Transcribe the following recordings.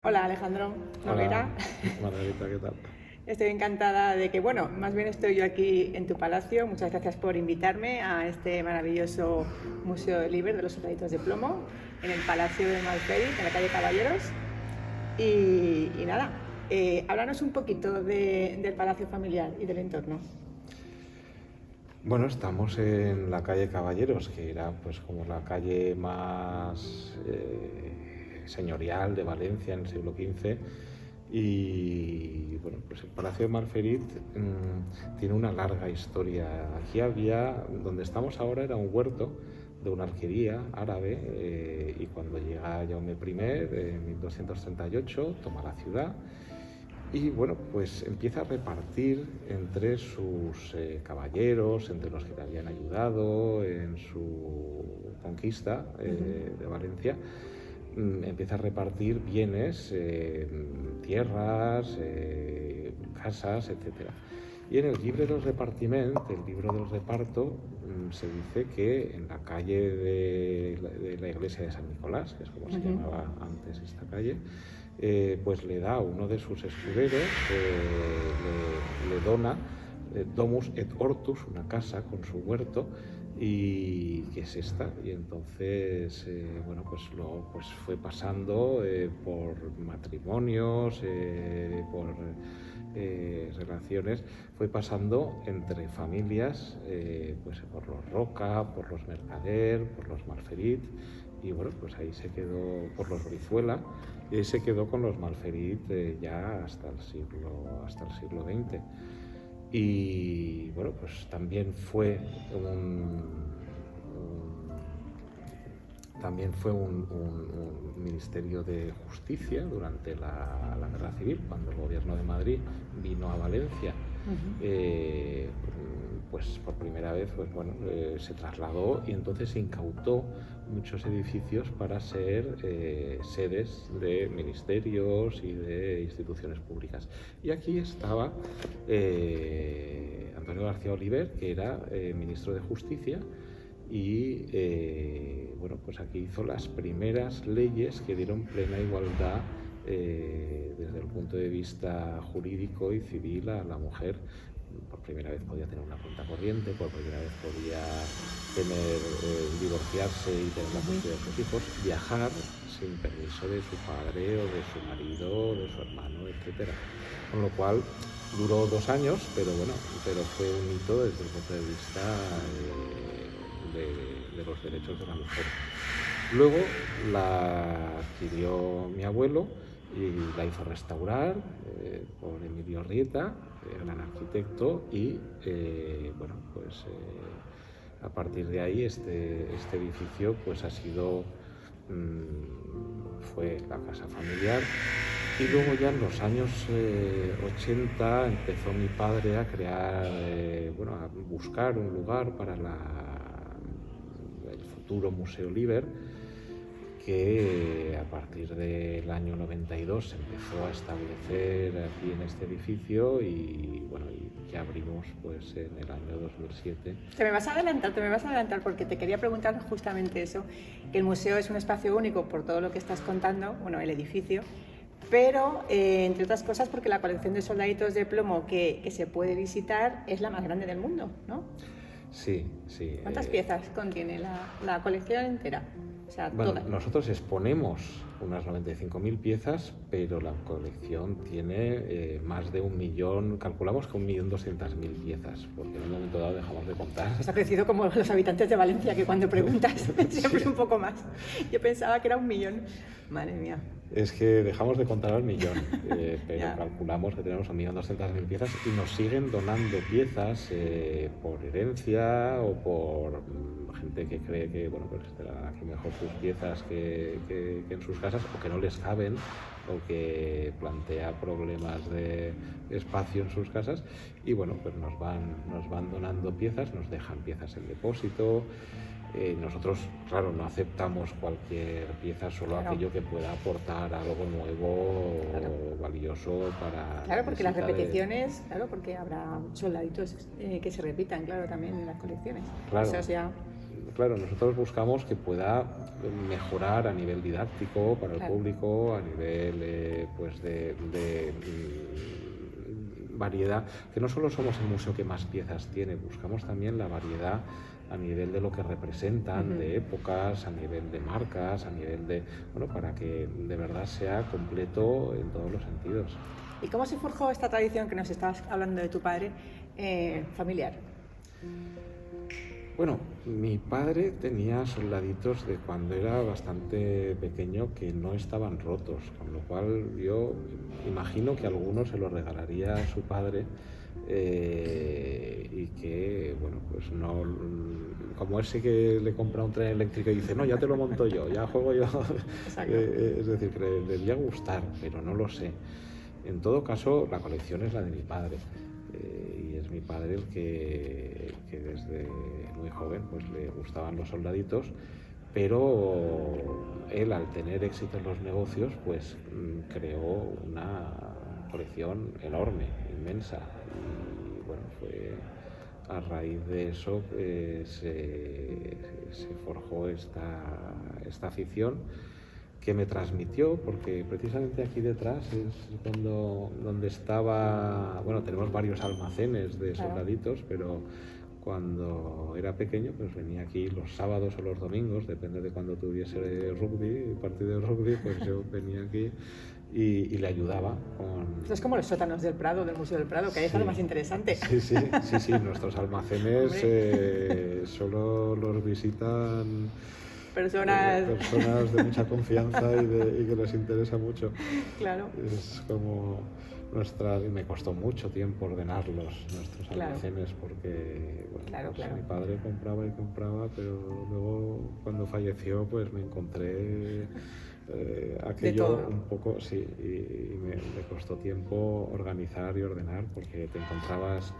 Hola Alejandro Noguera. Hola, Margarita, ¿qué tal? Estoy encantada de que, más bien estoy yo aquí en tu palacio. Muchas gracias por invitarme a este maravilloso Museo del Liber de los Soldaditos de Plomo, en el Palacio de Malferit, en la calle Caballeros. Y nada, háblanos un poquito del palacio familiar y del entorno. Bueno, estamos en la calle Caballeros, que era pues como la calle más señorial de Valencia en el siglo XV. Y bueno, pues el Palacio de Malferit tiene una larga historia. Aquí había, donde estamos ahora era un huerto de una alquería árabe, y cuando llega Jaume I en 1238 toma la ciudad. Y bueno, pues empieza a repartir entre sus caballeros, entre los que le habían ayudado en su conquista de Valencia. Empieza a repartir bienes, tierras, casas, etc. Y en el libro del repartiment, el libro del reparto, se dice que en la calle de la iglesia de San Nicolás, que es como se llamaba antes esta calle, pues le da a uno de sus escuderos, le dona Domus et Hortus, una casa con su huerto, y que es esta. Y entonces bueno, pues fue pasando por matrimonios, por relaciones, fue pasando entre familias, pues por los Roca, por los Mercader, por los Malferit, y bueno, pues ahí se quedó, por los Brizuela, y ahí se quedó con los Malferit ya hasta el siglo XX. Y bueno, pues también fue un ministerio de justicia durante la Guerra Civil, cuando el gobierno de Madrid vino a Valencia. Pues por primera vez se trasladó, y entonces se incautó muchos edificios para ser sedes de ministerios y de instituciones públicas. Y aquí estaba Antonio García Oliver, que era ministro de Justicia, y bueno, pues aquí hizo las primeras leyes que dieron plena igualdad desde el punto de vista jurídico y civil a la mujer. Por primera vez podía tener una cuenta corriente, por primera vez podía divorciarse y tener la custodia de sus hijos, viajar sin permiso de su padre o de su marido o de su hermano, etc. Con lo cual duró 2 años, pero fue un hito desde el punto de vista de los derechos de la mujer. Luego la adquirió mi abuelo y la hizo restaurar por Emilio Rieta, gran arquitecto, y a partir de ahí este edificio pues ha sido, fue la casa familiar. Y luego ya en los años 80 empezó mi padre a crear, a buscar un lugar para el futuro Museo Liber, que a partir del año 92 se empezó a establecer aquí en este edificio, y ya abrimos pues en el año 2007. Te me vas a adelantar porque te quería preguntar justamente eso, que el museo es un espacio único por todo lo que estás contando, el edificio, pero entre otras cosas porque la colección de soldaditos de plomo que se puede visitar es la más grande del mundo, ¿no? Sí. ¿Cuántas piezas contiene la colección entera? O sea, todas. Nosotros exponemos unas 95.000 piezas, pero la colección tiene más de 1 millón, calculamos que 1.200.000 piezas, porque en un momento dado dejamos de contar. Pues ha crecido como los habitantes de Valencia, que cuando preguntas siempre un poco más. Yo pensaba que era 1 millón. Madre mía. Es que dejamos de contar al millón, pero calculamos que tenemos 1.200.000 piezas, y nos siguen donando piezas por herencia o por gente que cree que estará aquí mejor sus piezas que en sus casas, o que no les caben, o que plantea problemas de espacio en sus casas, y pues nos van donando piezas, nos dejan piezas en depósito. Nosotros, claro, no aceptamos cualquier pieza, solo aquello que pueda aportar algo nuevo o valioso para... Claro, porque las repeticiones, porque habrá soldaditos que se repitan, también en las colecciones. Claro. Eso ya... claro, nosotros buscamos que pueda mejorar a nivel didáctico para el público, a nivel pues de variedad, que no solo somos el museo que más piezas tiene, buscamos también la variedad a nivel de lo que representan, de épocas, a nivel de marcas, a nivel de, bueno, para que de verdad sea completo en todos los sentidos. ¿Y cómo se forjó esta tradición que nos estabas hablando de tu padre, familiar? Bueno, mi padre tenía soldaditos de cuando era bastante pequeño que no estaban rotos, con lo cual yo imagino que alguno se lo regalaría a su padre y que, bueno, pues no, como ese que le compra un tren eléctrico y dice, no, ya te lo monto yo, ya juego yo, es decir, que le debía gustar, pero no lo sé. En todo caso, la colección es la de mi padre. Y es mi padre el que desde muy joven pues le gustaban los soldaditos, pero él, al tener éxito en los negocios, pues creó una colección enorme, inmensa, y bueno, fue a raíz de eso se forjó esta afición que me transmitió, porque precisamente aquí detrás es donde estaba, bueno, tenemos varios almacenes de soldaditos, pero cuando era pequeño pues venía aquí los sábados o los domingos, depende de cuando tuviese rugby, partido de rugby, pues yo venía aquí y le ayudaba con... Esto es como los sótanos del Prado, del Museo del Prado, que ahí es lo más interesante. Sí, nuestros almacenes solo los visitan personas de mucha confianza y que les interesa mucho. Claro. Es como y me costó mucho tiempo ordenarlos, nuestros almacenes, porque bueno, mi padre compraba, pero luego cuando falleció pues me encontré aquello un poco, y me costó tiempo organizar y ordenar, porque te encontrabas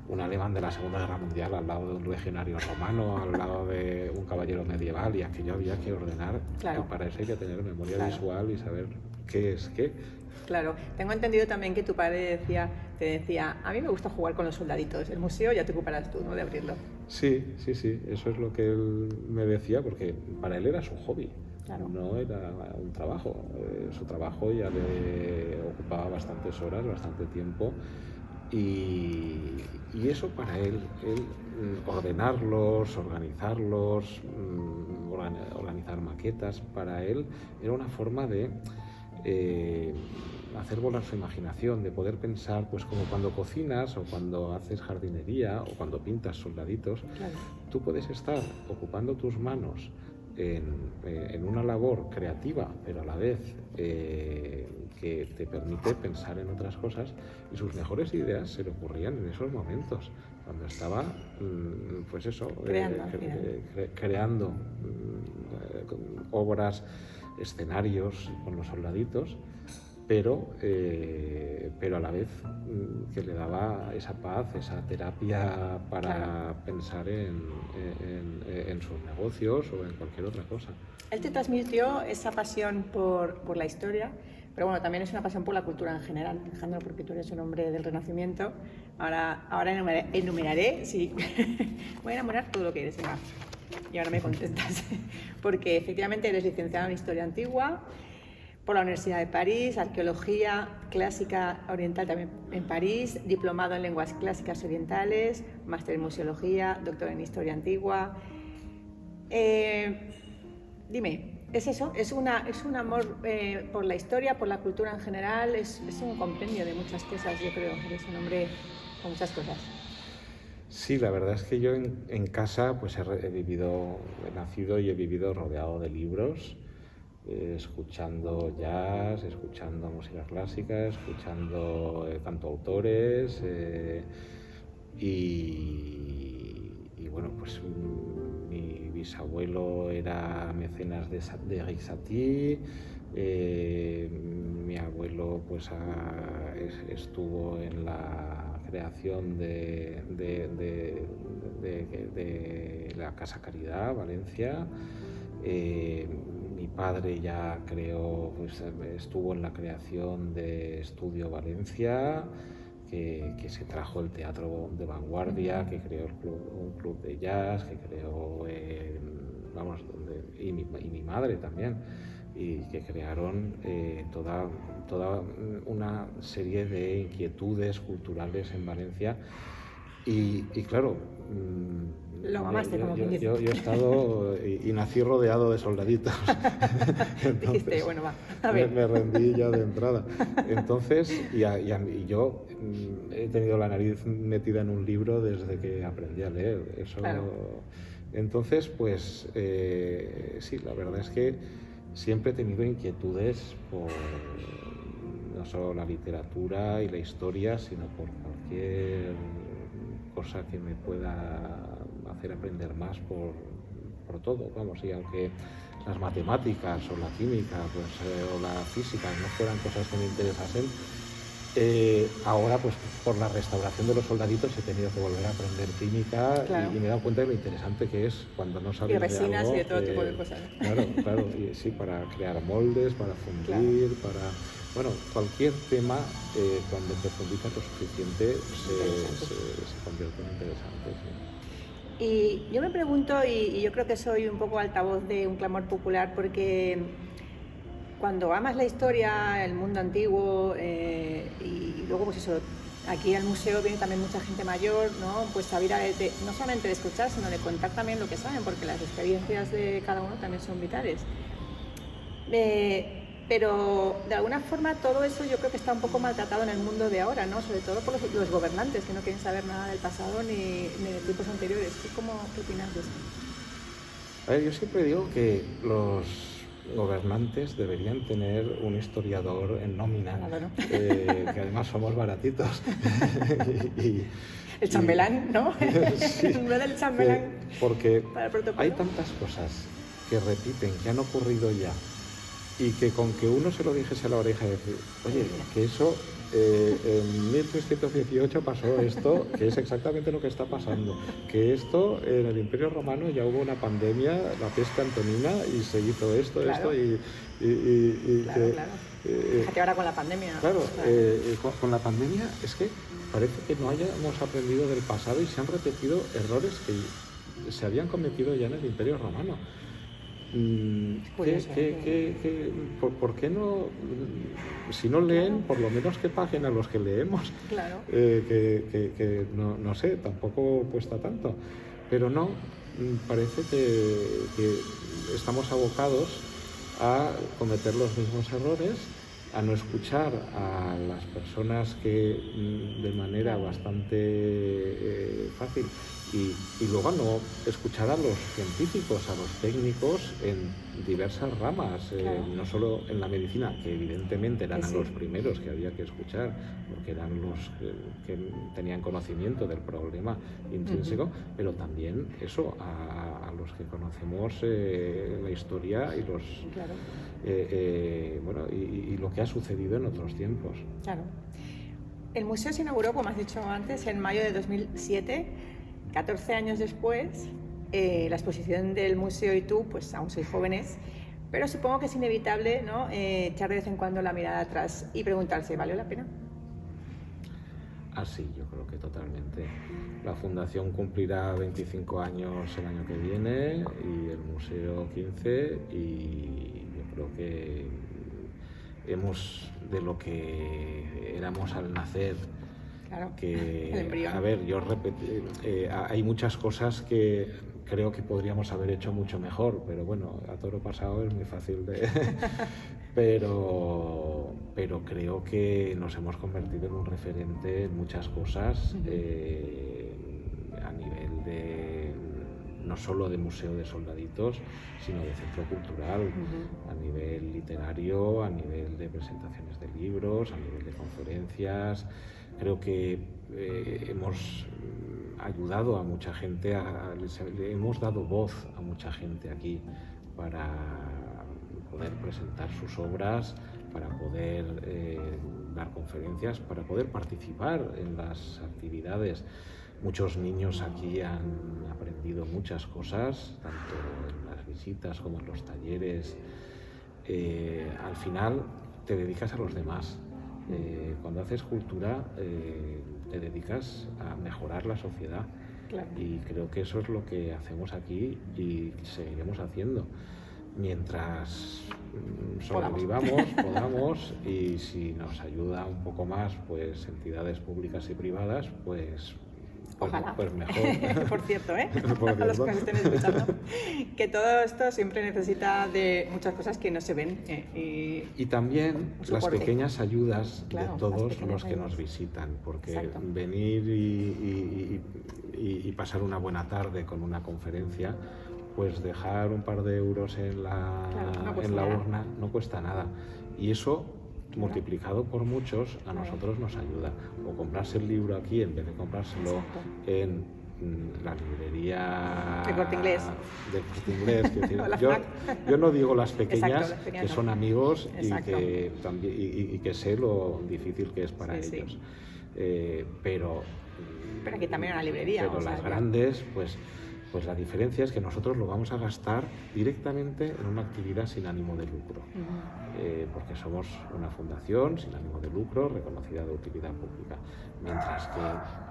un alemán de la Segunda Guerra Mundial al lado de un legionario romano, al lado de un caballero medieval, y aquello había que ordenar. Y para eso hay que tener memoria visual y saber qué es qué. Claro, tengo entendido también que tu padre te decía, a mí me gusta jugar con los soldaditos, el museo ya te ocuparás tú, ¿no?, de abrirlo. Sí, eso es lo que él me decía, porque para él era su hobby. No era un trabajo, su trabajo ya le ocupaba bastantes horas, bastante tiempo, y eso para él ordenarlos, organizarlos, organizar maquetas, para él era una forma de hacer volar su imaginación, de poder pensar, pues como cuando cocinas o cuando haces jardinería o cuando pintas soldaditos, tú puedes estar ocupando tus manos en una labor creativa, pero a la vez que te permite pensar en otras cosas, y sus mejores ideas se le ocurrían en esos momentos, cuando estaba, pues eso, creando obras, escenarios con los soldaditos, pero a la vez que le daba esa paz, esa terapia para pensar en sus negocios o en cualquier otra cosa. Él te transmitió esa pasión por la historia, pero bueno, también es una pasión por la cultura en general, Alejandro, porque tú eres un hombre del Renacimiento. Ahora enumeraré, sí, voy a enamorar todo lo que eres, venga. Y ahora me contestas, porque efectivamente eres licenciado en Historia Antigua por la Universidad de París, Arqueología Clásica Oriental también en París, diplomado en Lenguas Clásicas Orientales, máster en Museología, doctor en Historia Antigua. Dime, ¿es eso? ¿Es un amor por la historia, por la cultura en general? Es un compendio de muchas cosas, yo creo. Eres un hombre con muchas cosas. Sí, la verdad es que yo en casa pues he nacido y he vivido rodeado de libros, escuchando jazz, escuchando música clásica, escuchando cantautores y bueno, pues mi bisabuelo era mecenas de Eric Satie, mi abuelo pues estuvo en la creación de la Casa Caridad, Valencia. Mi padre ya estuvo en la creación de Estudio Valencia, que se trajo el teatro de vanguardia, que creó un club de jazz, que creó, y mi madre también, y que crearon toda una serie de inquietudes culturales en Valencia. Y claro, lo mamaste, como quien dice. Yo he estado y nací rodeado de soldaditos. Entonces, dijiste, bueno, va, a ver. Me rendí ya de entrada. Entonces, y yo he tenido la nariz metida en un libro desde que aprendí a leer. Eso, claro. Entonces, pues sí, la verdad es que siempre he tenido inquietudes por no solo la literatura y la historia, sino por cualquier cosa que me pueda hacer aprender más por todo, vamos, y aunque las matemáticas o la química o la física no fueran cosas que me interesasen, ahora pues por la restauración de los soldaditos he tenido que volver a aprender química, claro. y me he dado cuenta de lo interesante que es cuando no sabes de algo. Y resinas y de todo tipo de cosas. Claro, y sí, para crear moldes, para fundir, claro. para... Bueno, cualquier tema, cuando profundizas lo suficiente, se convierte en interesante. Sí. Y yo me pregunto, y yo creo que soy un poco altavoz de un clamor popular, porque cuando amas la historia, el mundo antiguo, y luego pues eso, aquí al museo viene también mucha gente mayor, ¿no? Pues saber no solamente de escuchar, sino de contar también lo que saben, porque las experiencias de cada uno también son vitales. Pero de alguna forma todo eso yo creo que está un poco maltratado en el mundo de ahora, ¿no? Sobre todo por los gobernantes, que no quieren saber nada del pasado ni de tiempos anteriores. ¿Qué opinas de esto? A ver, yo siempre digo que los gobernantes deberían tener un historiador en nómina, claro. Que además somos baratitos. El chambelán, ¿no? Sí, el nombre del chambelán. Porque hay tantas cosas que repiten, que han ocurrido ya, y que con que uno se lo dijese a la oreja y decir, oye, que eso en 1318 pasó esto, que es exactamente lo que está pasando, que esto en el Imperio Romano ya hubo una pandemia, la peste antonina, y se hizo esto, claro. Esto claro. Fíjate ahora con la pandemia. Claro, con la pandemia es que parece que no hayamos aprendido del pasado y se han repetido errores que se habían cometido ya en el Imperio Romano. ¿Por qué no, si no leen, por lo menos que paguen a los que leemos? Claro. Que no sé, tampoco cuesta tanto, pero no, parece que estamos abocados a cometer los mismos errores, a no escuchar a las personas que de manera bastante fácil y luego a no escuchar a los científicos, a los técnicos en diversas ramas, claro. No solo en la medicina, que evidentemente eran sí. los primeros que había que escuchar, porque eran los que tenían conocimiento del problema intrínseco, pero también eso, a los que conocemos la historia y los claro. y lo que ha sucedido en otros tiempos. Claro. El museo se inauguró, como has dicho antes, en mayo de 2007. 14 años después, la exposición del museo y tú, pues aún sois jóvenes, pero supongo que es inevitable, ¿no? Echar de vez en cuando la mirada atrás y preguntarse, ¿valió la pena? Ah, sí, yo creo que totalmente. La fundación cumplirá 25 años el año que viene y el museo 15, y yo creo que hemos, de lo que éramos al nacer, claro, que, a ver, yo hay muchas cosas que creo que podríamos haber hecho mucho mejor, pero bueno, a toro pasado es muy fácil de... pero creo que nos hemos convertido en un referente en muchas cosas, a nivel de no solo de Museo de Soldaditos, sino de centro cultural, a nivel literario, a nivel de presentaciones de libros, a nivel de conferencias. Creo que hemos ayudado a mucha gente, le hemos dado voz a mucha gente aquí para poder presentar sus obras, para poder dar conferencias, para poder participar en las actividades. Muchos niños aquí han aprendido muchas cosas, tanto en las visitas como en los talleres. Al final te dedicas a los demás. Cuando haces cultura te dedicas a mejorar la sociedad. Claro. Y creo que eso es lo que hacemos aquí y seguiremos haciendo mientras sobrevivamos, podamos, y si nos ayuda un poco más, pues entidades públicas y privadas, pues ojalá. Pues mejor. Por cierto, Por a los que cierto. nos estén escuchando, que todo esto siempre necesita de muchas cosas que no se ven. Y también las soporte. Pequeñas ayudas, claro, de todos pequeñas los que ayudas. nos visitan, porque Exacto. venir y pasar una buena tarde con una conferencia, pues dejar un par de euros en la, claro, no en la nada. urna no cuesta nada. Y eso, multiplicado por muchos, a nosotros nos ayuda. O comprarse el libro aquí en vez de comprárselo Exacto. en la librería El Corte Inglés. del Corte Inglés. Quiero decir, O la yo, FNAC. yo no digo las pequeñas, Exacto, las pequeñas que no. son amigos y Exacto. que, también, y que sé lo difícil que es para Sí, ellos. sí. Pero aquí también en una librería. pero o sea, las que- grandes, pues la diferencia es que nosotros lo vamos a gastar directamente en una actividad sin ánimo de lucro. Porque somos una fundación sin ánimo de lucro, reconocida de utilidad pública. Mientras que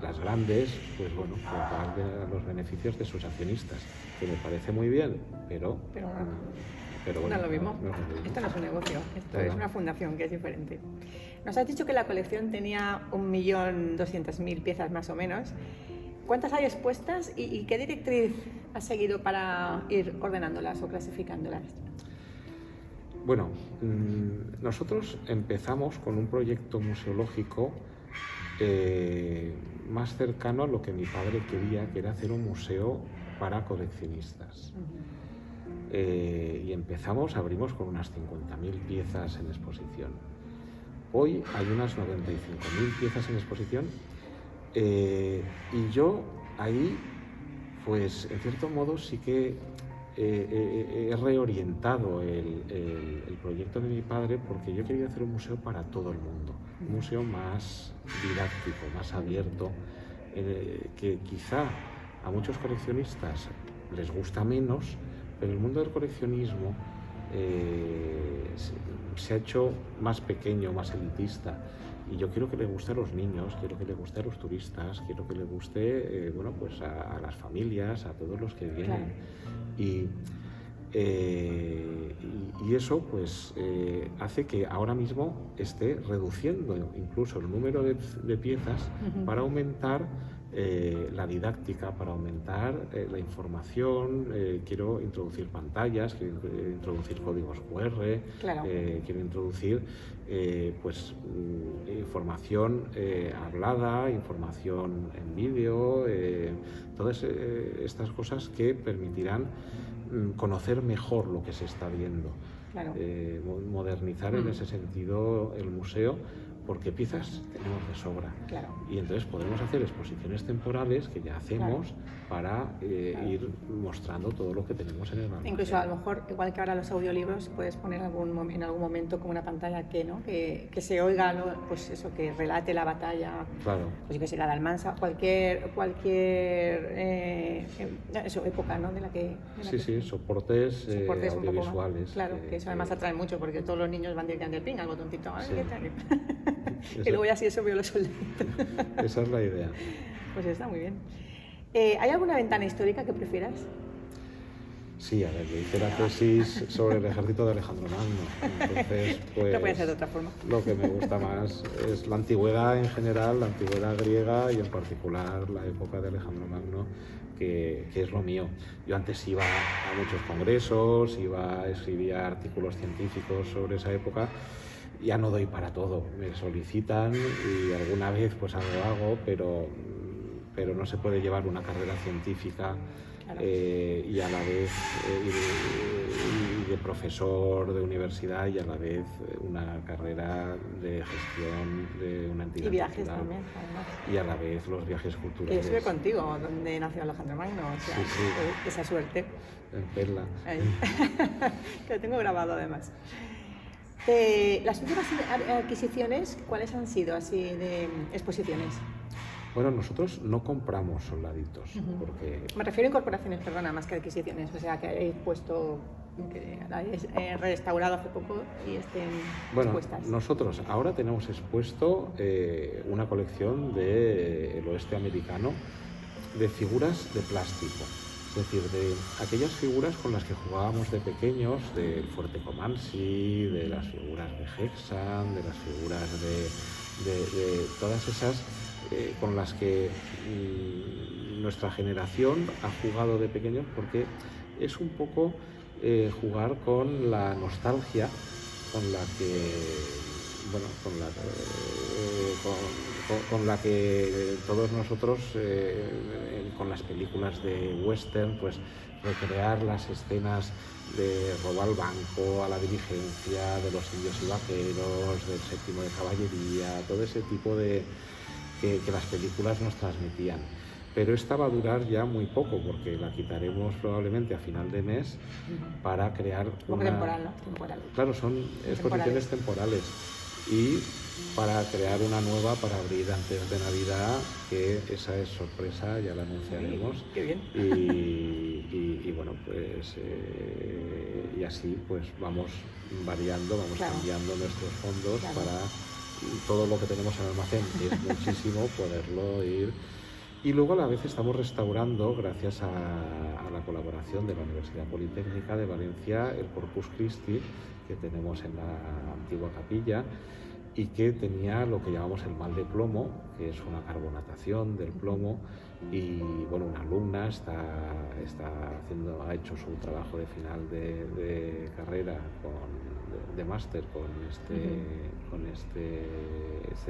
las grandes, pues bueno, pues van a los beneficios de sus accionistas, que me parece muy bien, pero Pero bueno, no es lo mismo. no es lo mismo. Esto no es un negocio, esto Claro. es una fundación que es diferente. Nos has dicho que la colección tenía 1.200.000 piezas más o menos. ¿Cuántas hay expuestas y qué directriz has seguido para ir ordenándolas o clasificándolas? Bueno, nosotros empezamos con un proyecto museológico más cercano a lo que mi padre quería, que era hacer un museo para coleccionistas. Y abrimos con unas 50.000 piezas en exposición. Hoy hay unas 95.000 piezas en exposición, y yo ahí, pues en cierto modo sí que he reorientado el proyecto de mi padre, porque yo quería hacer un museo para todo el mundo, un museo más didáctico, más abierto, que quizá a muchos coleccionistas les gusta menos, pero el mundo del coleccionismo se ha hecho más pequeño, más elitista, y yo quiero que le guste a los niños, quiero que le guste a los turistas, quiero que le guste bueno, pues a las familias, a todos los que vienen. Claro. Y eso pues hace que ahora mismo esté reduciendo incluso el número de piezas para aumentar la didáctica, para aumentar la información. Quiero introducir pantallas, quiero introducir códigos QR, claro. Quiero introducir pues información hablada, información en vídeo, todas estas cosas que permitirán conocer mejor lo que se está viendo. Claro. Modernizar en ese sentido el museo, porque piezas tenemos de sobra. Claro. Y entonces podemos hacer exposiciones temporales, que ya hacemos, para ir mostrando todo lo que tenemos en el almacén. Incluso a lo mejor, igual que ahora los audiolibros, puedes poner en algún momento como una pantalla que se oiga, pues eso, que relate la batalla. Claro. Pues yo que sé, la de Almansa, cualquier eso, época, ¿no? De la que soportes audiovisuales. Claro, que eso además atrae mucho, porque todos los niños van directamente al ping, algo tontito. Sí. ¿Qué tal? Y luego ya si eso veo los soldaditos. Esa es la idea. Pues está muy bien. ¿Hay alguna ventana histórica que prefieras? Sí, a ver, yo hice la tesis sobre el ejército de Alejandro Magno. Entonces, pues, no puede ser de otra forma. Lo que me gusta más es la antigüedad en general, la antigüedad griega y en particular la época de Alejandro Magno, que es lo mío. Yo antes iba a muchos congresos, escribía artículos científicos sobre esa época. Ya no doy para todo, me solicitan y alguna vez pues algo hago, pero no se puede llevar una carrera científica. Claro. Y a la vez de profesor de universidad y a la vez una carrera de gestión de una entidad. Y viajes cultural, también, además. Y a la vez los viajes culturales. Yo estuve contigo, donde nació Alejandro Magno, o sea, sí. Esa suerte. En Perla. Que lo tengo grabado además. Las últimas adquisiciones, ¿cuáles han sido así de exposiciones? Bueno, nosotros no compramos soldaditos, porque... Me refiero a incorporaciones, perdona, más que adquisiciones, o sea, que hayáis puesto que la habéis restaurado hace poco y estén expuestas. Nosotros ahora tenemos expuesto una colección del oeste americano de figuras de plástico. Es decir, de aquellas figuras con las que jugábamos de pequeños, del Fuerte Comanche, de las figuras de Hexham, de las figuras de todas esas con las que nuestra generación ha jugado de pequeños, porque es un poco jugar con la nostalgia con la que, bueno, con la que todos nosotros, con las películas de western, pues recrear las escenas de robo al banco, a la diligencia, de los indios y vaqueros, del séptimo de caballería, todo ese tipo de que las películas nos transmitían. Pero esta va a durar ya muy poco, porque la quitaremos probablemente a final de mes para crear una... temporal, ¿no? Temporal. Claro, son exposiciones temporales. Y para crear una nueva para abrir antes de Navidad, que esa es sorpresa, ya la anunciaremos. Qué bien. Y bueno, pues y así pues vamos variando, vamos cambiando nuestros fondos para todo lo que tenemos en el almacén, que es muchísimo, poderlo ir. Y luego a la vez estamos restaurando, gracias a la colaboración de la Universidad Politécnica de Valencia, el Corpus Christi que tenemos en la antigua capilla y que tenía lo que llamamos el mal de plomo, que es una carbonatación del plomo. Y bueno, una alumna ha hecho su trabajo de final de carrera de máster con este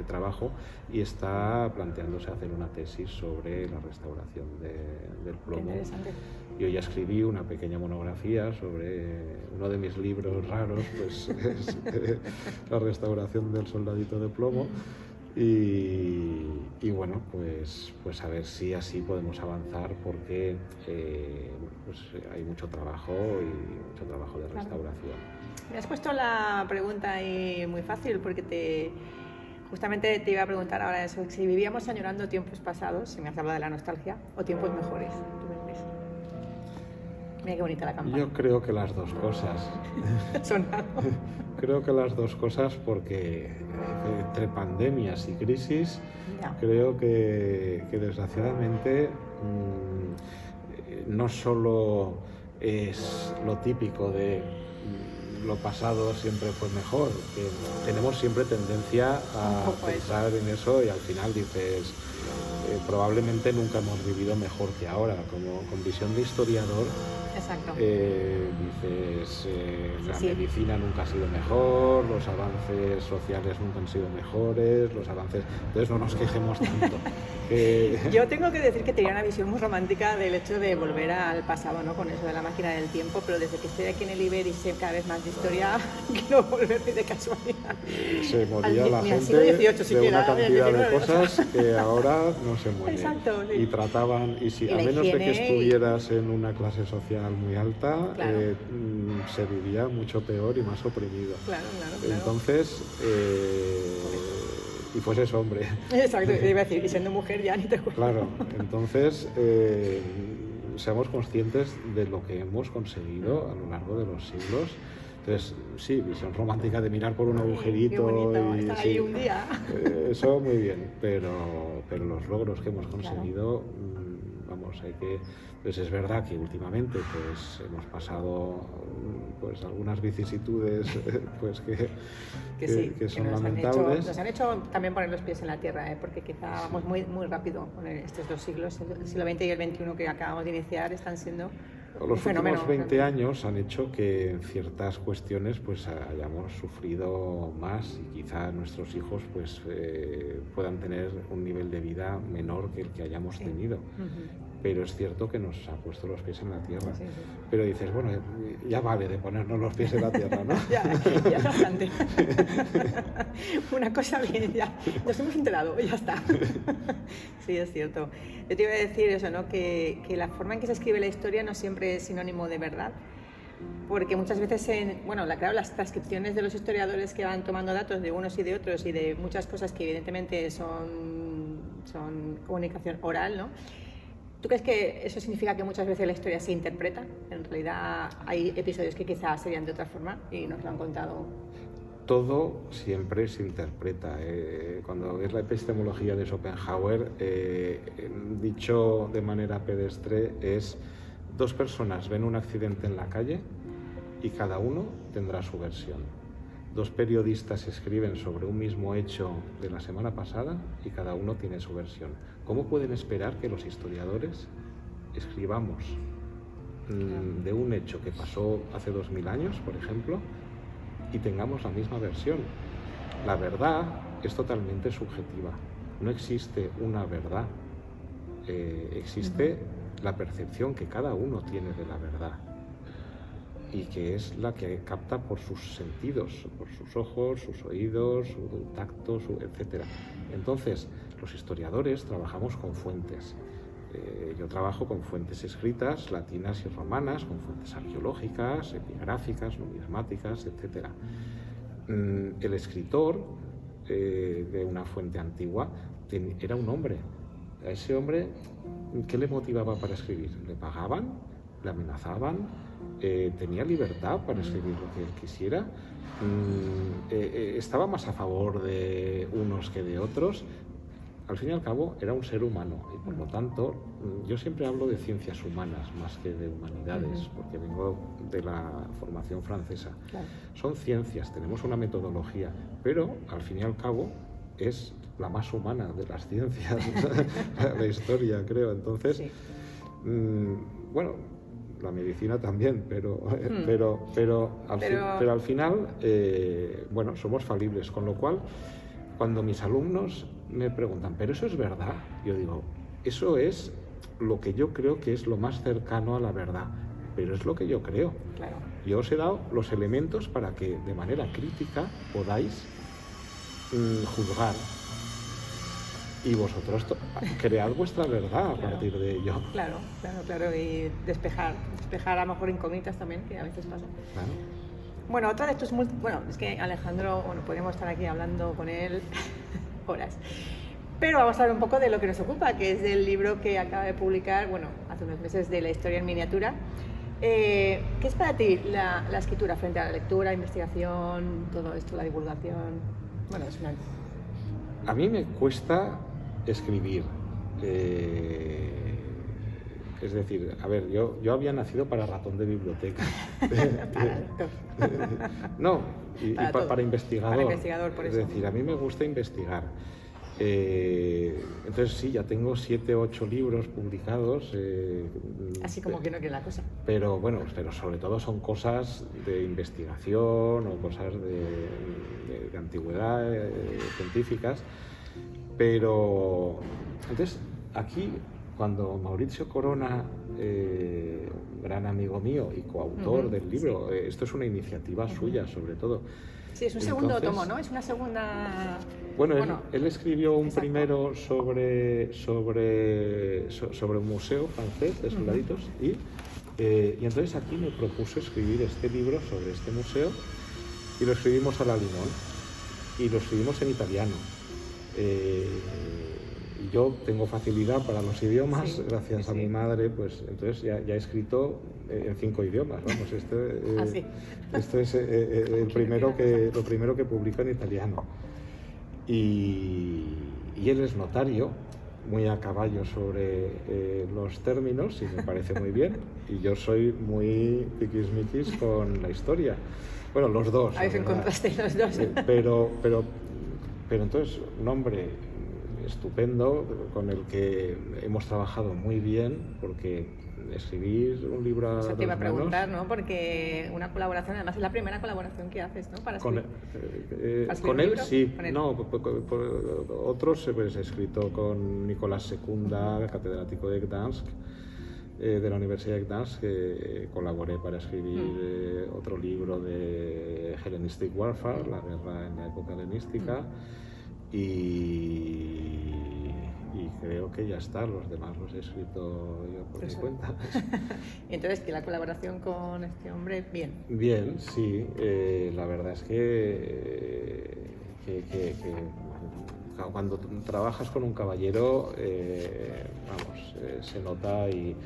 trabajo, y está planteándose hacer una tesis sobre la restauración del plomo. Yo ya escribí una pequeña monografía sobre uno de mis libros raros, pues es la restauración del soldadito de plomo. Y bueno, pues a ver si así podemos avanzar, porque pues hay mucho trabajo de restauración. Me has puesto la pregunta ahí muy fácil, porque justamente te iba a preguntar ahora eso, si vivíamos añorando tiempos pasados, si me has hablado de la nostalgia, o tiempos mejores. Mira qué bonita la campana. Yo creo que las dos cosas. Creo que las dos cosas, porque entre pandemias y crisis, creo que desgraciadamente no solo es lo típico de lo pasado siempre fue mejor, que tenemos siempre tendencia a pensar en eso, y al final dices, probablemente nunca hemos vivido mejor que ahora, como con visión de historiador. Exacto. Dices, la medicina nunca ha sido mejor, los avances sociales nunca han sido mejores, entonces no nos quejemos tanto. Yo tengo que decir que tenía una visión muy romántica del hecho de volver al pasado, ¿no? Con eso de la máquina del tiempo, pero desde que estoy aquí en el IBER y sé cada vez más de historia, quiero volver de casualidad. Se moría la gente de una cantidad de cosas que ahora no se mueren. Exacto, sí. Y trataban, y a menos de que estuvieras en una clase social muy alta, se vivía mucho peor y más oprimido. Claro. Entonces, y fueses hombre. Exacto, iba a decir, y siendo mujer ya ni te cuento. Claro, entonces seamos conscientes de lo que hemos conseguido a lo largo de los siglos. Entonces, sí, visión romántica de mirar por un agujerito y estar ahí un día. Eso muy bien, pero los logros que hemos conseguido, vamos, hay que... Pues es verdad que últimamente pues hemos pasado pues algunas vicisitudes pues que son lamentables. Nos han hecho también poner los pies en la tierra, porque quizá vamos muy rápido con estos dos siglos, el siglo XX y el XXI que acabamos de iniciar, están siendo los últimos 20 años han hecho que en ciertas cuestiones pues hayamos sufrido más, y quizá nuestros hijos pues puedan tener un nivel de vida menor que el que hayamos tenido. Pero es cierto que nos ha puesto los pies en la tierra. Sí. Pero dices, bueno, ya vale de ponernos los pies en la tierra, ¿no? ya es bastante. Una cosa bien, ya nos hemos enterado, ya está. Sí, es cierto. Yo te iba a decir eso, ¿no? Que la forma en que se escribe la historia no siempre es sinónimo de verdad, porque muchas veces, claro, las transcripciones de los historiadores que van tomando datos de unos y de otros y de muchas cosas que evidentemente son comunicación oral, ¿no? ¿Tú crees que eso significa que muchas veces la historia se interpreta? En realidad hay episodios que quizás serían de otra forma y nos lo han contado. Todo siempre se interpreta. Cuando ves la epistemología de Schopenhauer, dicho de manera pedestre, es: dos personas ven un accidente en la calle y cada uno tendrá su versión. Dos periodistas escriben sobre un mismo hecho de la semana pasada y cada uno tiene su versión. ¿Cómo pueden esperar que los historiadores escribamos de un hecho que pasó hace 2000 años, por ejemplo, y tengamos la misma versión? La verdad es totalmente subjetiva. No existe una verdad. Existe la percepción que cada uno tiene de la verdad, y que es la que capta por sus sentidos, por sus ojos, sus oídos, su tacto, etc. Entonces, los historiadores trabajamos con fuentes. Yo trabajo con fuentes escritas, latinas y romanas, con fuentes arqueológicas, epigráficas, numismáticas, etc. El escritor de una fuente antigua era un hombre. A ese hombre, ¿qué le motivaba para escribir? ¿Le pagaban? ¿Le amenazaban? ¿Tenía libertad para escribir lo que él quisiera? ¿Estaba más a favor de unos que de otros? Al fin y al cabo era un ser humano y por lo tanto yo siempre hablo de ciencias humanas más que de humanidades, porque vengo de la formación francesa. Claro. Son ciencias, tenemos una metodología, pero al fin y al cabo es la más humana de las ciencias, la historia, creo. Entonces, Sí. Bueno, la medicina también, pero al final, bueno, somos falibles, con lo cual, cuando mis alumnos me preguntan, ¿pero eso es verdad? Yo digo, eso es lo que yo creo que es lo más cercano a la verdad, pero es lo que yo creo. Claro. Yo os he dado los elementos para que de manera crítica podáis juzgar, y vosotros cread vuestra verdad a partir de ello. Claro, y despejar a lo mejor incógnitas también, que a veces pasa. Claro. Bueno, otra de estos... Bueno, es que Alejandro, podríamos estar aquí hablando con él horas. Pero vamos a hablar un poco de lo que nos ocupa, que es el libro que acaba de publicar, hace unos meses, de la historia en miniatura. ¿Qué es para ti la escritura frente a la lectura, investigación, todo esto, la divulgación? Es una... A mí me cuesta escribir. Es decir, a ver, yo había nacido para ratón de biblioteca. No, para investigador. Para investigador, por eso. Es decir, a mí me gusta investigar. Entonces sí, ya tengo 7 o 8 libros publicados. Así como que no quiere la cosa. Pero sobre todo son cosas de investigación o cosas de antigüedad, científicas. Pero entonces aquí, cuando Maurizio Corona, gran amigo mío y coautor del libro, esto es una iniciativa suya sobre todo. Sí, es un segundo tomo, ¿no? Es una segunda... Bueno, él escribió un exacto. primero sobre un museo francés de soldaditos y entonces aquí me propuso escribir este libro sobre este museo y lo escribimos a la limón y lo escribimos en italiano. Yo tengo facilidad para los idiomas, gracias a mi madre, pues entonces ya he escrito en 5 idiomas, vamos, esto es lo primero que publico en italiano. Y él es notario, muy a caballo sobre los términos, y me parece muy bien, y yo soy muy tiquismiquis con la historia. Bueno, los dos. Habéis encontraste los dos. Pero entonces, un hombre estupendo, con el que hemos trabajado muy bien, porque escribir un libro a Eso te iba a dos manos, preguntar, ¿no? Porque una colaboración, además es la primera colaboración que haces, ¿no? Para con él sí, no, otros he escrito con Nicolás Secunda, catedrático de Gdansk, de la Universidad de Gdansk, que colaboré para escribir otro libro de Hellenistic Warfare, la guerra en la época helenística, y creo que ya está, los demás los he escrito yo por mi cuenta. Entonces, que la colaboración con este hombre, bien. Bien, sí, la verdad es que cuando trabajas con un caballero, se nota y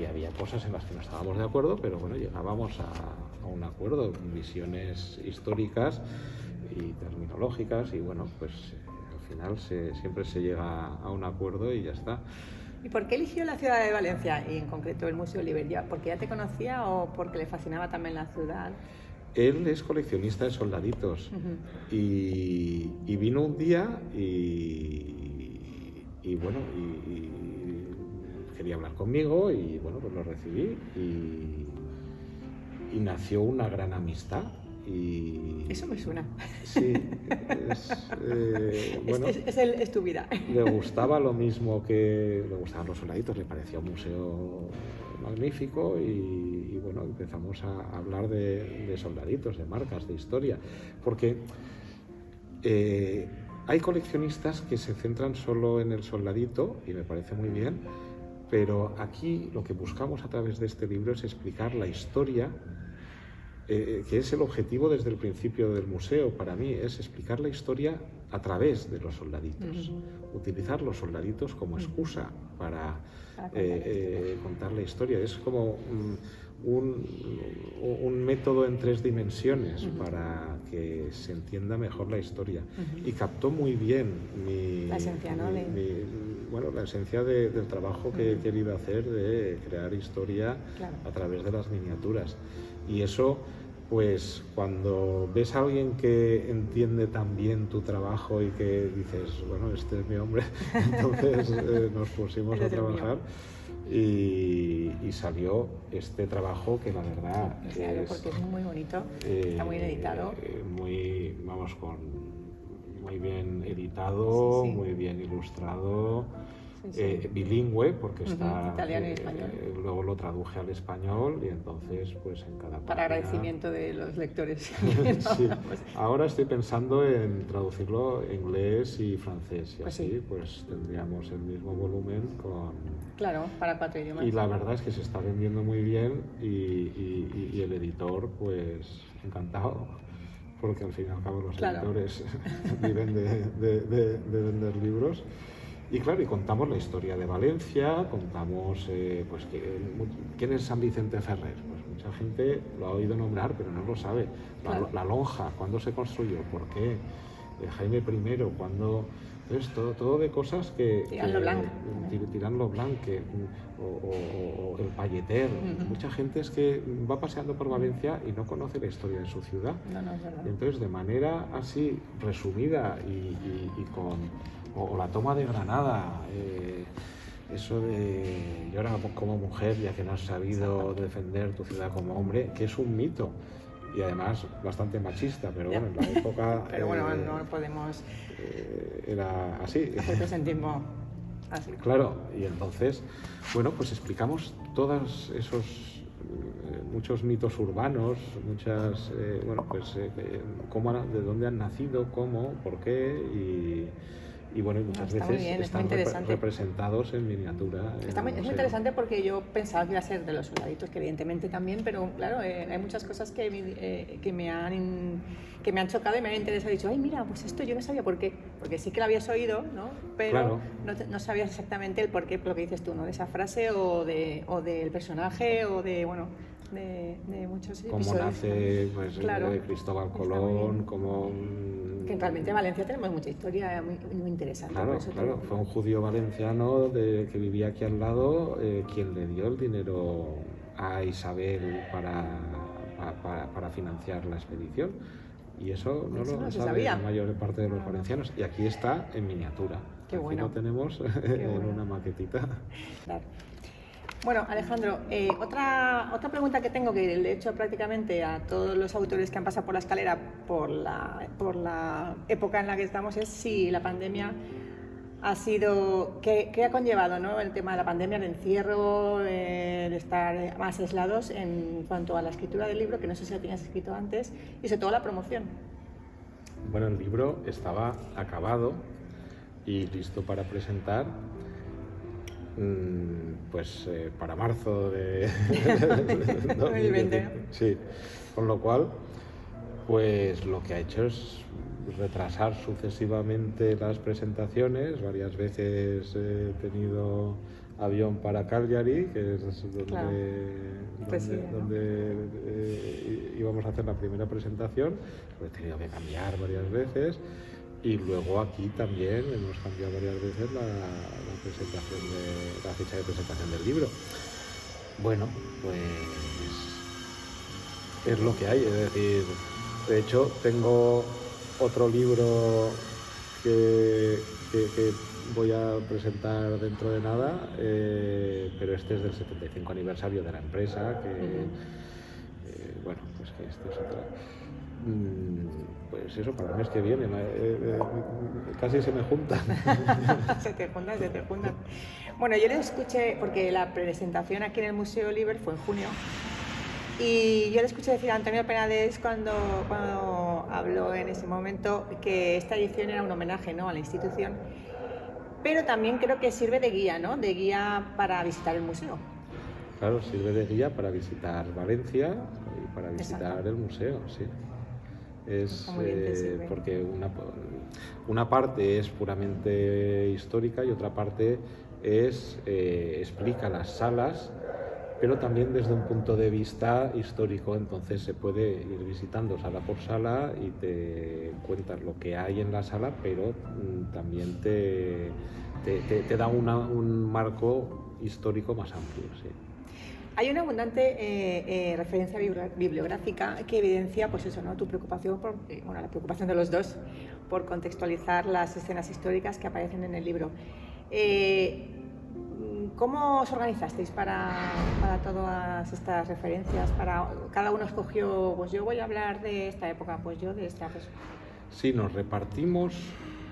había cosas en las que no estábamos de acuerdo, pero bueno, llegábamos a un acuerdo, visiones históricas y terminológicas y bueno, pues al final siempre se llega a un acuerdo y ya está. ¿Y por qué eligió la ciudad de Valencia y en concreto el Museo Liber? ¿Porque ya te conocía o porque le fascinaba también la ciudad? Él es coleccionista de soldaditos y vino un día y quería hablar conmigo y bueno, pues lo recibí y nació una gran amistad. Eso me suena. Sí, es tu vida. Le gustaba lo mismo que le gustaban los soldaditos, le parecía un museo magnífico y bueno, empezamos a hablar de soldaditos, de marcas, de historia, porque hay coleccionistas que se centran solo en el soldadito y me parece muy bien, pero aquí lo que buscamos a través de este libro es explicar la historia, que es el objetivo desde el principio del museo para mí, es explicar la historia a través de los soldaditos, utilizar los soldaditos como excusa para contar la historia. Es como un método en 3 dimensiones para que se entienda mejor la historia. Y captó muy bien la esencia, ¿no? La esencia del trabajo que he querido hacer de crear historia a través de las miniaturas. Y eso, pues cuando ves a alguien que entiende tan bien tu trabajo y que dices, bueno, este es mi hombre, entonces nos pusimos a trabajar y salió este trabajo que la verdad porque es muy bonito, está muy bien editado. Muy bien editado, muy bien ilustrado. Bilingüe, porque está italiano y español. Luego lo traduje al español y entonces pues en cada página... Para agradecimiento de los lectores. Sí. Ahora estoy pensando en traducirlo en inglés y francés y así pues tendríamos el mismo volumen con... Claro, para 4 idiomas. Y la verdad es que se está vendiendo muy bien y el editor pues encantado, porque al fin y al cabo los editores viven de vender libros. Y claro, y contamos la historia de Valencia, contamos quién es San Vicente Ferrer. Pues mucha gente lo ha oído nombrar, pero no lo sabe. La lonja, ¿cuándo se construyó? ¿Por qué? Jaime I, ¿cuándo? Entonces, todo de cosas que... Tirant lo Blanc, o el Palleter. Mucha gente es que va paseando por Valencia y no conoce la historia de su ciudad. No, es verdad. Entonces, de manera así resumida y con... O la toma de Granada, eso de yo ahora como mujer, ya que no has sabido defender tu ciudad como hombre, que es un mito y además bastante machista, pero bueno, en la época... Pero bueno, no podemos... era así. Sentimos así. Claro, y entonces, bueno, pues explicamos todos esos... muchos mitos urbanos, muchas, de dónde han nacido, cómo, por qué y bueno, muchas veces están representados en miniatura. Es muy interesante porque yo pensaba que iba a ser de los soldaditos, que evidentemente también, pero claro, hay muchas cosas que me han chocado y me han interesado. He dicho, ay, mira, pues esto yo no sabía por qué, porque sí que lo habías oído, ¿no? Pero no sabías exactamente el por qué, por lo que dices tú, ¿no? De esa frase o del personaje o de, bueno, de muchos episodios. Cómo nace Cristóbal Colón, cómo... Que realmente en Valencia tenemos mucha historia muy interesante. Claro, fue un judío valenciano que vivía aquí al lado quien le dio el dinero a Isabel para financiar la expedición. Y eso no lo sabe la mayor parte de los valencianos. Y aquí está en miniatura. Qué aquí bueno. lo tenemos en una maquetita. Claro. Bueno, Alejandro, otra pregunta que tengo, que le he hecho prácticamente a todos los autores que han pasado por la escalera por la época en la que estamos, es si la pandemia ha sido... ¿Qué ha conllevado, ¿no? El tema de la pandemia, el encierro, de estar más aislados en cuanto a la escritura del libro, que no sé si lo tenías escrito antes, y sobre todo la promoción. Bueno, el libro estaba acabado y listo para presentar. Para marzo de 2020. Sí, con lo cual, pues lo que ha hecho es retrasar sucesivamente las presentaciones. Varias veces he tenido avión para Calgary, que es donde, Claro. Pues sí, ¿no? donde íbamos a hacer la primera presentación. Lo he tenido que cambiar varias veces. Y luego aquí también hemos cambiado varias veces la fecha de presentación del libro. Bueno, pues es lo que hay, es decir, de hecho tengo otro libro que voy a presentar dentro de nada, pero este es del 75 aniversario de la empresa, bueno, pues que esto es otra. Pues eso, para el mes que viene, casi se me juntan. Se te juntan. Bueno, yo le escuché, porque la presentación aquí en el Museo Liber fue en junio, y yo le escuché decir a Antonio Penades cuando habló en ese momento que esta edición era un homenaje, ¿no?, a la institución, pero también creo que sirve de guía, ¿no?, de guía para visitar el museo. Claro, sirve de guía para visitar Valencia y para visitar el museo, sí. Es porque una parte es puramente histórica y otra parte explica las salas, pero también desde un punto de vista histórico. Entonces se puede ir visitando sala por sala y te cuentas lo que hay en la sala, pero también te da un marco histórico más amplio, sí. Hay una abundante referencia bibliográfica que evidencia, pues eso, ¿no?, tu preocupación la preocupación de los dos por contextualizar las escenas históricas que aparecen en el libro. ¿Cómo os organizasteis para todas estas referencias? Cada uno escogió, pues yo voy a hablar de esta época, pues yo de esta. Pues... Sí, nos repartimos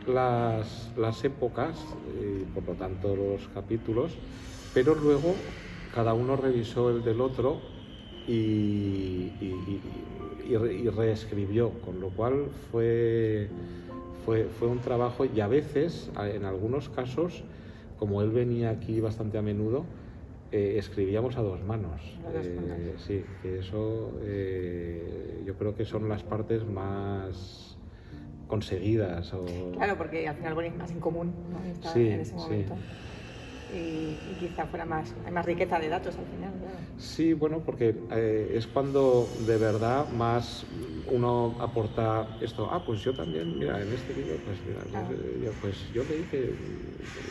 las épocas y por lo tanto los capítulos, pero luego cada uno revisó el del otro y reescribió, con lo cual fue un trabajo, y a veces, en algunos casos, como él venía aquí bastante a menudo, escribíamos a dos manos. Sí, que eso yo creo que son las partes más conseguidas. Claro, porque al final ponéis más en común, ¿no?, sí, en ese momento. Sí. Y quizá fuera hay más riqueza de datos al final, claro. Sí, bueno, porque es cuando de verdad más uno aporta esto. Pues yo también, mira, en este libro, pues mira, claro, pues yo leí que...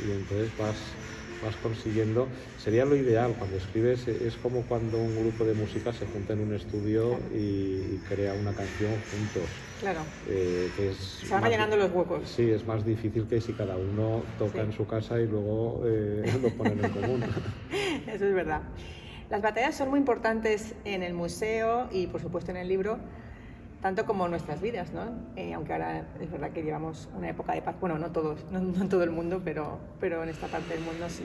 Y entonces vas consiguiendo. Sería lo ideal cuando escribes, es como cuando un grupo de música se junta en un estudio, claro, y crea una canción juntos. Claro. Que se van rellenando los huecos. Sí, es más difícil que si cada uno toca en su casa y luego lo ponen en común. Eso es verdad. Las batallas son muy importantes en el museo y por supuesto en el libro, tanto como nuestras vidas, ¿no? Aunque ahora es verdad que llevamos una época de paz, bueno, no en todo el mundo, pero en esta parte del mundo sí.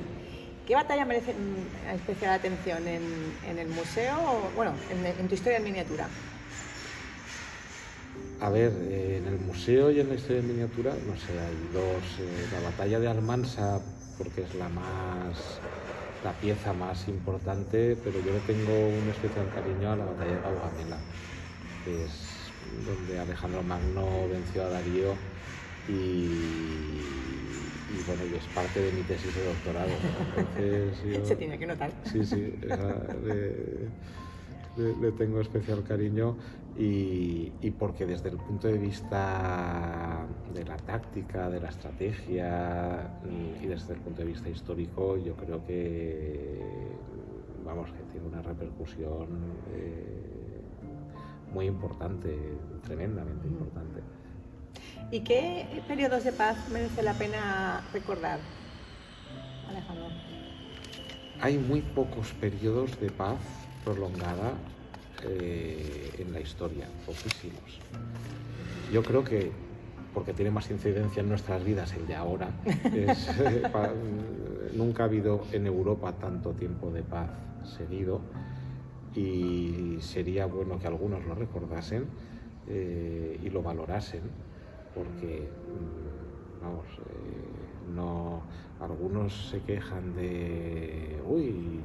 ¿Qué batalla merece especial atención en el museo, en tu historia en miniatura? A ver, en el museo y en la historia en miniatura, no sé, hay dos. La batalla de Almansa, porque es la pieza más importante, pero yo le tengo un especial cariño a la batalla de Gaugamela, que es donde Alejandro Magno venció a Darío y bueno, y es parte de mi tesis de doctorado. Entonces, se tiene que notar. Sí, le tengo especial cariño y porque desde el punto de vista de la táctica, de la estrategia y desde el punto de vista histórico, yo creo que tiene una repercusión muy importante, tremendamente importante. ¿Y qué periodos de paz merece la pena recordar, Alejandro? Hay muy pocos periodos de paz prolongada en la historia, poquísimos. Yo creo que, porque tiene más incidencia en nuestras vidas el de ahora, nunca ha habido en Europa tanto tiempo de paz seguido, y sería bueno que algunos lo recordasen y lo valorasen, porque algunos se quejan de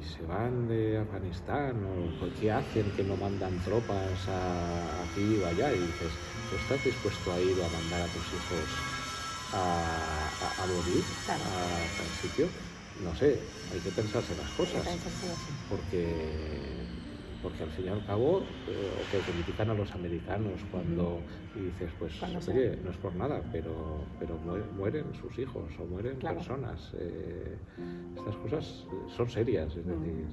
se van de Afganistán, o ¿qué hacen que no mandan tropas aquí o allá? Y dices, ¿Tú estás dispuesto a ir o a mandar a tus hijos a morir Claro. a tal sitio? No sé, hay que pensarse las cosas. Hay que pensárselo así. Porque al fin y al cabo, o que critican a los americanos cuando y dices, pues, Cuando oye, no es por nada, pero mueren sus hijos o mueren Claro. personas. Estas cosas son serias, es decir,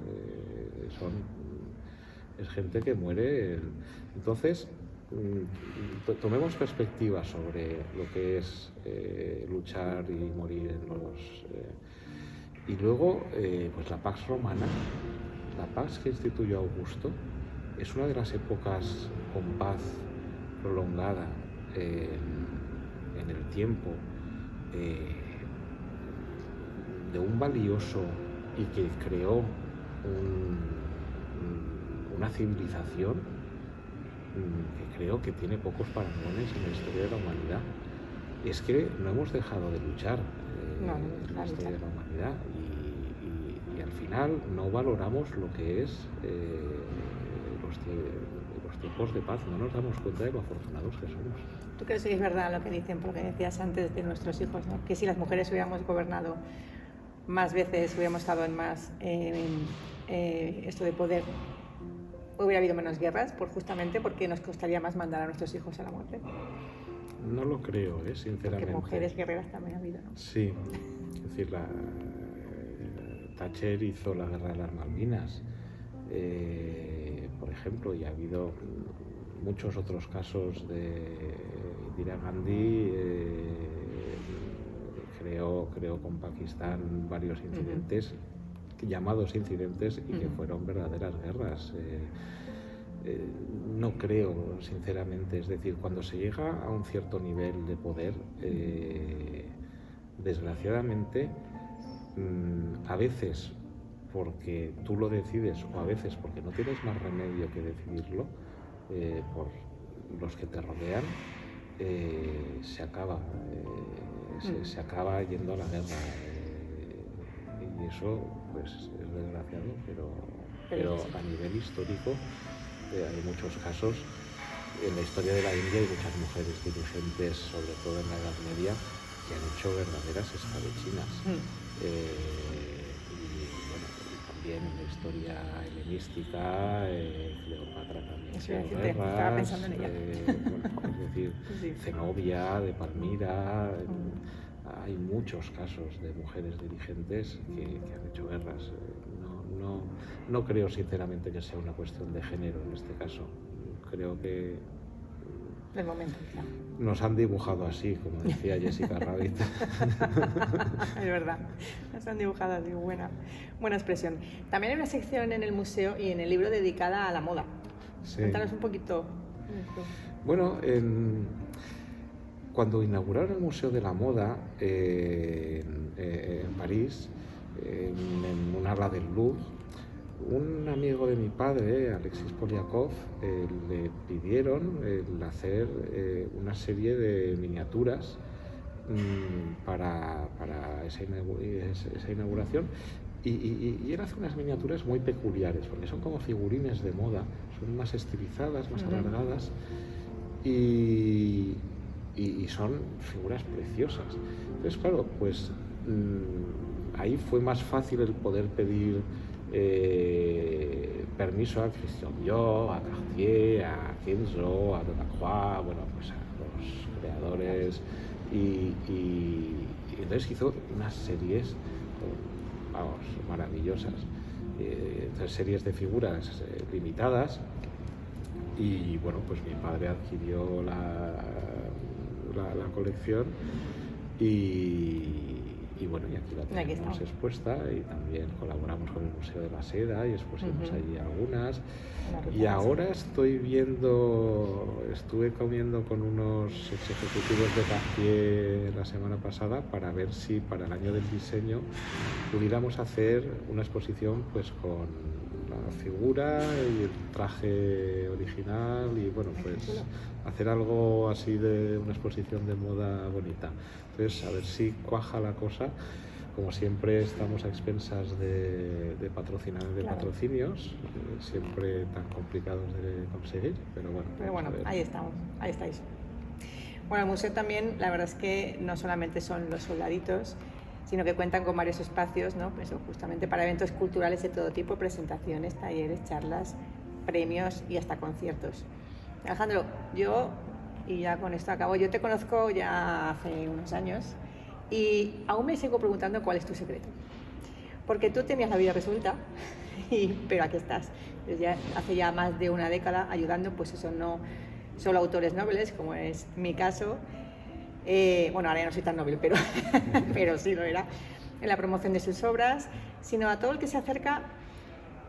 es gente que muere. Entonces, tomemos perspectiva sobre lo que es luchar y morir en los... y luego, pues la Pax Romana, la Pax que instituyó Augusto, es una de las épocas con paz prolongada en el tiempo, de un valioso y que creó una civilización que creo que tiene pocos parangоnes en la historia de la humanidad. Es que no hemos dejado de luchar en la historia de la humanidad y al final no valoramos lo que es los tiempos de paz, no nos damos cuenta de lo afortunados que somos. ¿Tú crees que es verdad lo que dicen, por lo que decías antes de nuestros hijos, ¿no? Que si las mujeres hubiéramos gobernado más veces, hubiéramos estado en más esto de poder, hubiera habido menos guerras, justamente porque nos costaría más mandar a nuestros hijos a la muerte? No lo creo, sinceramente. Porque mujeres guerreras también ha habido, ¿no? Sí, es decir, Thatcher hizo la guerra de las Malvinas, por ejemplo, y ha habido muchos otros casos de Indira Gandhi, creó con Pakistán varios incidentes, llamados incidentes, y que fueron verdaderas guerras. No creo, sinceramente, es decir, cuando se llega a un cierto nivel de poder, desgraciadamente, a veces porque tú lo decides o a veces porque no tienes más remedio que decidirlo, por los que te rodean, se acaba yendo a la guerra, y eso pues es desgraciado, pero a nivel histórico hay muchos casos. En la historia de la India hay muchas mujeres dirigentes, sobre todo en la Edad Media, que han hecho verdaderas escabechinas. Y bueno, también en la historia helenística, Cleopatra también hizo guerras, estaba pensando en ella. Es decir, Sí. Zenobia de Palmira. Hay muchos casos de mujeres dirigentes que han hecho guerras. No creo sinceramente que sea una cuestión de género en este caso. Creo que Del momento, claro. nos han dibujado así, como decía Jessica Rabbit. Es verdad, nos han dibujado así, buena expresión. También hay una sección en el museo y en el libro dedicada a la moda. Sí. Cuéntanos un poquito. Bueno, cuando inauguraron el Museo de la Moda en París, en un ala del Louvre, un amigo de mi padre, Alexis Polyakov, le pidieron hacer una serie de miniaturas para esa inauguración, y él hace unas miniaturas muy peculiares porque son como figurines de moda, son más estilizadas, más alargadas, y son figuras preciosas. Entonces, claro, pues ahí fue más fácil el poder pedir permiso a Christian Dior, a Cartier, a Kenzo, a Delacroix, bueno, pues a los creadores, y entonces hizo unas series, vamos, maravillosas. Entonces, series de figuras limitadas, y bueno, pues mi padre adquirió la colección, y bueno, y aquí la tenemos expuesta, y también colaboramos con el Museo de la Seda y expusimos allí algunas. Y ahora estuve comiendo con unos ejecutivos de Cartier la semana pasada para ver si para el año del diseño pudiéramos hacer una exposición pues con la figura y el traje original, y bueno, pues hacer algo así de una exposición de moda bonita. Entonces, a ver si cuaja la cosa. Como siempre, estamos a expensas de patrocinios, siempre tan complicados de conseguir, pero bueno, ahí estamos, ahí estáis. Bueno, el museo también, la verdad es que no solamente son los soldaditos, sino que cuentan con varios espacios, ¿no? Pues justamente para eventos culturales de todo tipo, presentaciones, talleres, charlas, premios y hasta conciertos. Alejandro, yo, y ya con esto acabo, yo te conozco ya hace unos años y aún me sigo preguntando cuál es tu secreto. Porque tú tenías la vida resuelta, pero aquí estás, desde hace ya más de una década ayudando, pues eso, no solo autores nobles, como es mi caso, bueno, ahora ya no soy tan noble, pero sí lo era, en la promoción de sus obras, sino a todo el que se acerca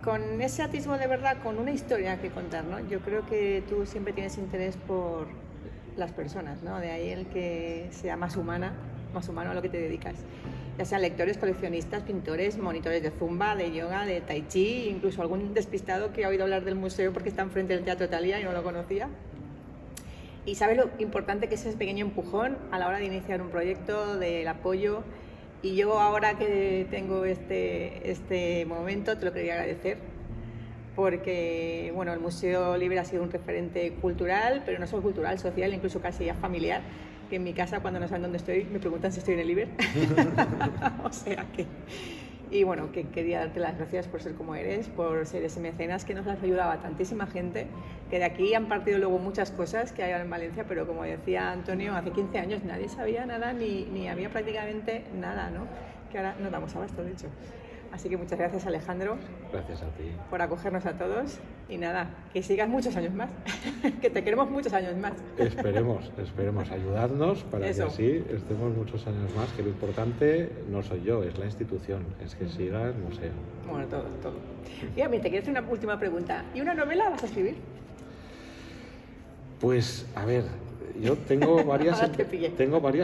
con ese atisbo de verdad, con una historia que contar, ¿no? Yo creo que tú siempre tienes interés por las personas, ¿no? De ahí el que sea más humano a lo que te dedicas. Ya sean lectores, coleccionistas, pintores, monitores de zumba, de yoga, de tai chi, incluso algún despistado que ha oído hablar del museo porque está enfrente del Teatro Thalía y no lo conocía. Y sabe lo importante que es ese pequeño empujón a la hora de iniciar un proyecto, del apoyo. Y yo ahora que tengo este momento te lo quería agradecer porque bueno, el Museo Libre ha sido un referente cultural, pero no solo cultural, social, incluso casi ya familiar. Que en mi casa, cuando no saben dónde estoy, me preguntan si estoy en el Liber. O sea que... Y bueno, que quería darte las gracias por ser como eres, por ser ese mecenas que nos has ayudado a tantísima gente, que de aquí han partido luego muchas cosas que hay ahora en Valencia, pero como decía Antonio, hace 15 años nadie sabía nada, ni había prácticamente nada, ¿no? Que ahora nos damos abasto, de hecho. Así que muchas gracias, Alejandro. Gracias a ti. Por acogernos a todos. Y nada, que sigas muchos años más. Que te queremos muchos años más. Esperemos ayudarnos para que así estemos muchos años más, que lo importante no soy yo, es la institución, es que siga el museo. Bueno, todo. Y a mí te quiero hacer una última pregunta. ¿Y una novela vas a escribir? Pues, a ver, yo tengo varias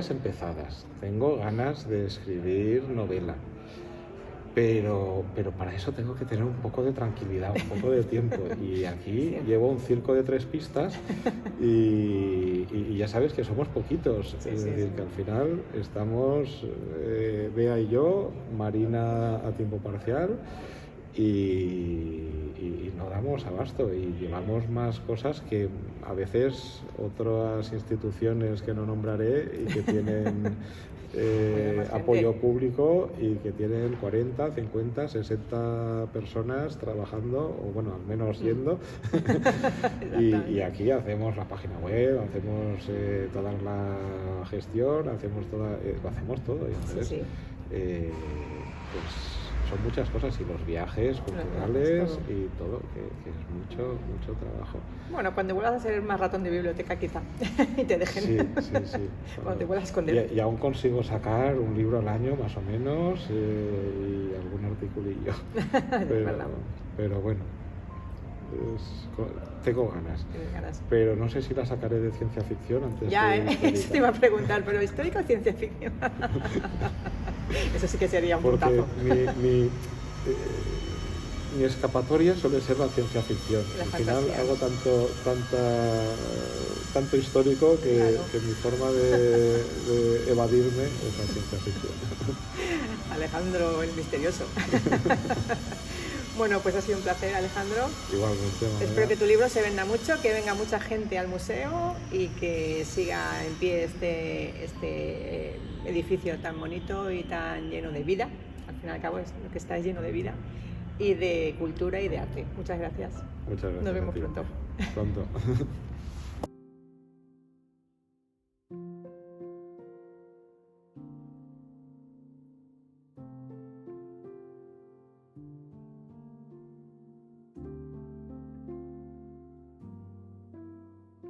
empezadas. Tengo ganas de escribir novela. Pero para eso tengo que tener un poco de tranquilidad, un poco de tiempo. Y aquí llevo un circo de 3 pistas y ya sabes que somos poquitos. Es decir, que al final estamos Bea y yo, Marina a tiempo parcial y no damos abasto. Y llevamos más cosas que a veces otras instituciones que no nombraré y que tienen... apoyo público y que tienen 40, 50, 60 personas trabajando, o bueno, al menos yendo. y aquí hacemos la página web, hacemos toda la gestión, lo hacemos todo. Y entonces, pues son muchas cosas, y los viajes culturales y todo, que es mucho trabajo. Bueno, cuando vuelvas a ser más ratón de biblioteca quizá y te dejen. Sí. Cuando te vuelvas a esconder. Y aún consigo sacar un libro al año más o menos y algún articulillo. pero bueno, tengo ganas. Pero no sé si la sacaré de ciencia ficción antes de eso te iba a preguntar, pero histórico o ciencia ficción. Eso sí que sería un puntazo. Porque mi escapatoria suele ser la ciencia ficción. Al final hago tanto histórico que mi forma de evadirme es la ciencia ficción. Alejandro el misterioso. Bueno, pues ha sido un placer, Alejandro. Igualmente. Espero que tu libro se venda mucho, que venga mucha gente al museo y que siga en pie este edificio tan bonito y tan lleno de vida. Al fin y al cabo es lo que está lleno de vida y de cultura y de arte. Muchas gracias. Muchas gracias. Nos vemos pronto.